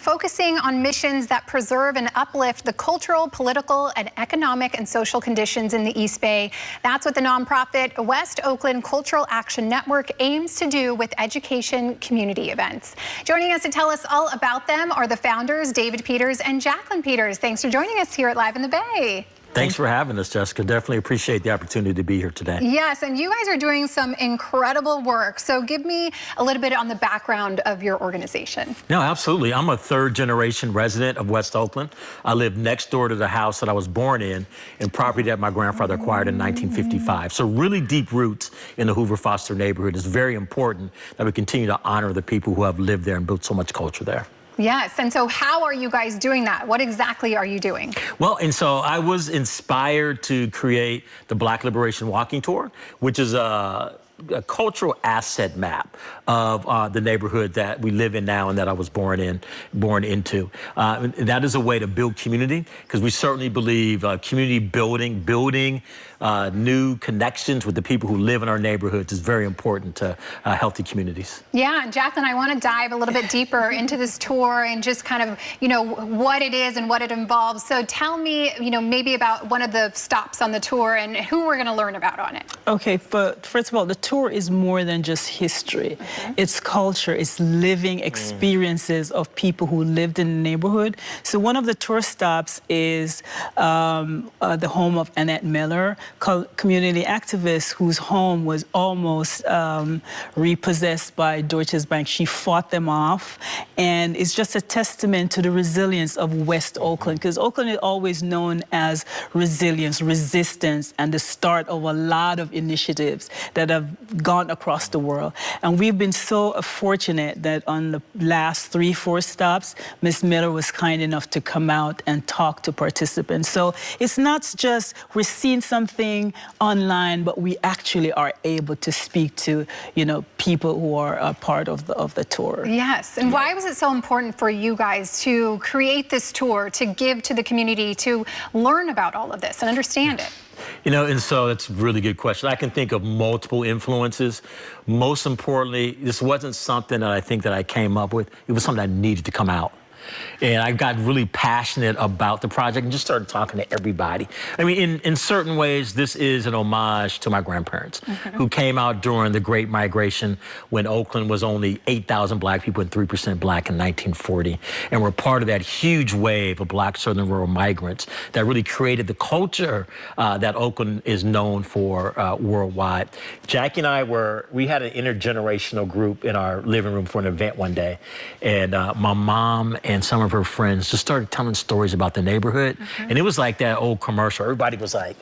focusing on missions that preserve and uplift the cultural, political, and economic and social conditions in the East Bay. That's what the nonprofit West Oakland Cultural Action Network aims to do with education community events. Joining us to tell us all about them are the founders, David Peters and Jacqueline Peters. Thanks for joining us here at Live in the Bay. Thanks for having us, Jessica. Definitely appreciate the opportunity to be here today. Yes, and you guys are doing some incredible work. So give me a little bit on the background of your organization. No, absolutely. I'm a third-generation resident of West Oakland. I live next door to the house that I was born in and property that my grandfather acquired in 1955. So really deep roots in the Hoover Foster neighborhood. It's very important that we continue to honor the people who have lived there and built so much culture there. Yes, and so how are you guys doing that? What exactly are you doing? Well, and so I was inspired to create the Black Liberation Walking Tour, which is a cultural asset map of the neighborhood that we live in now and that I was born into. And that is a way to build community, because we certainly believe community building new connections with the people who live in our neighborhoods is very important to healthy communities. Yeah, and Jacqueline, I want to dive a little bit deeper into this tour and just kind of, what it is and what it involves. So tell me, maybe about one of the stops on the tour and who we're going to learn about on it. Okay, but first of all, the tour is more than just history. It's culture, it's living experiences of people who lived in the neighborhood. So one of the tour stops is the home of Annette Miller, community activist whose home was almost repossessed by Deutsche Bank. She fought them off, and it's just a testament to the resilience of West Oakland, because Oakland is always known as resilience, resistance, and the start of a lot of initiatives that have gone across the world. And we've been so fortunate that on the last 3-4 stops, Ms. Miller was kind enough to come out and talk to participants. So it's not just we're seeing something online, but we actually are able to speak to, people who are a part of the tour. Yes, and why was it so important for you guys to create this tour, to give to the community, to learn about all of this and understand it? And so that's a really good question. I can think of multiple influences. Most importantly, this wasn't something that I think that I came up with. It was something that needed to come out. And I got really passionate about the project and just started talking to everybody. I mean, in certain ways, this is an homage to my grandparents who came out during the Great Migration when Oakland was only 8,000 black people and 3% black in 1940. And we're part of that huge wave of black southern rural migrants that really created the culture that Oakland is known for worldwide. Jackie and I we had an intergenerational group in our living room for an event one day. And my mom and some of her friends just started telling stories about the neighborhood. And it was like that old commercial. Everybody was like,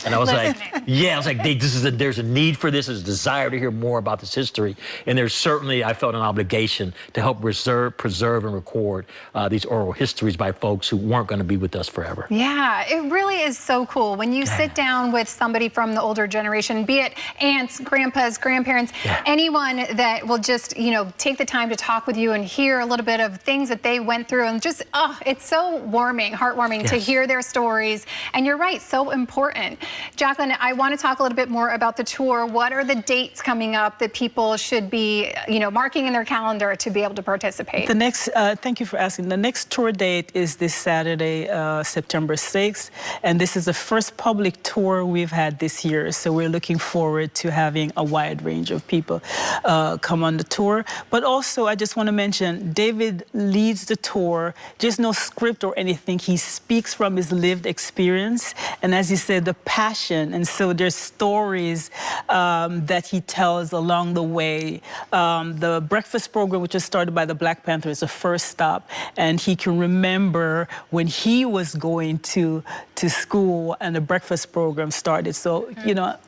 and I was like, yeah, I was like, there's a need for this, there's a desire to hear more about this history. And there's certainly, I felt an obligation to help preserve and record these oral histories by folks who weren't going to be with us forever. Yeah, it really is so cool when you sit down with somebody from the older generation, be it aunts, grandpas, grandparents, anyone that will just, take the time to talk with you and hear a little bit of things that they went through, and just, it's so heartwarming to hear their stories. And you're right, so important. Jacqueline, I want to talk a little bit more about the tour. What are the dates coming up that people should be, marking in their calendar to be able to participate? The next, thank you for asking. The next tour date is this Saturday, September 6th, and this is the first public tour we've had this year. So we're looking forward to having a wide range of people come on the tour. But also, I just want to mention, David leads the tour. There's no script or anything. He speaks from his lived experience, and as you said, the passion, and so there's stories that he tells along the way. The breakfast program, which was started by the Black Panther, is the first stop, and he can remember when he was going to school and the breakfast program started. So,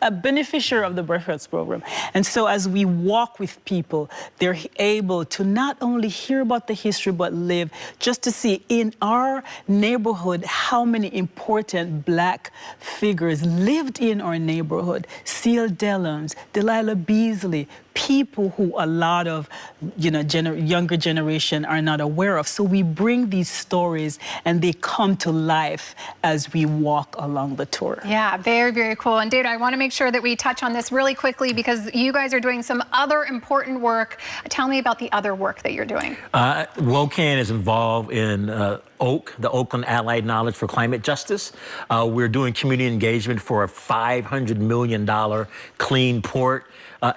a beneficiary of the breakfast program. And so as we walk with people, they're able to not only hear about the history, but live, just to see in our neighborhood how many important black figures lived in our neighborhood. Seal Dellums, Delilah Beasley, people who a lot of younger generation are not aware of. So we bring these stories and they come to life as we walk along the tour. Yeah, very, very cool. And David, I want to make sure that we touch on this really quickly because you guys are doing some other important work. Tell me about the other work that you're doing. WOCAN is involved in the Oakland Allied Knowledge for Climate Justice. We're doing community engagement for a $500 million clean port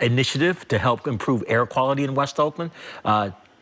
initiative to help improve air quality in West Oakland.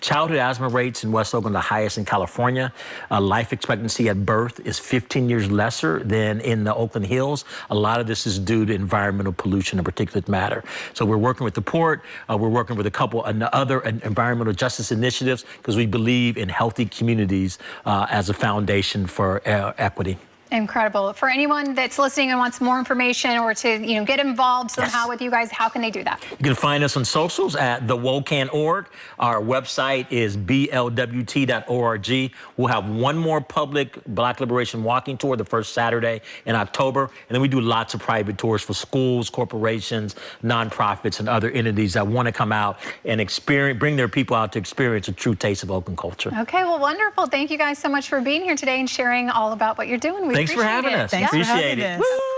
Childhood asthma rates in West Oakland are the highest in California. Life expectancy at birth is 15 years lesser than in the Oakland Hills. A lot of this is due to environmental pollution and particulate matter. So we're working with the port. We're working with a couple other environmental justice initiatives because we believe in healthy communities as a foundation for equity. Incredible. For anyone that's listening and wants more information or to get involved somehow with you guys, how can they do that? You can find us on socials at thewocan.org. Our website is blwt.org. We'll have one more public Black Liberation walking tour the first Saturday in October. And then we do lots of private tours for schools, corporations, nonprofits, and other entities that want to come out and bring their people out to experience a true taste of Oakland culture. Okay, well, wonderful. Thank you guys so much for being here today and sharing all about what you're doing. Thanks for having us. Thanks for having us. Woo!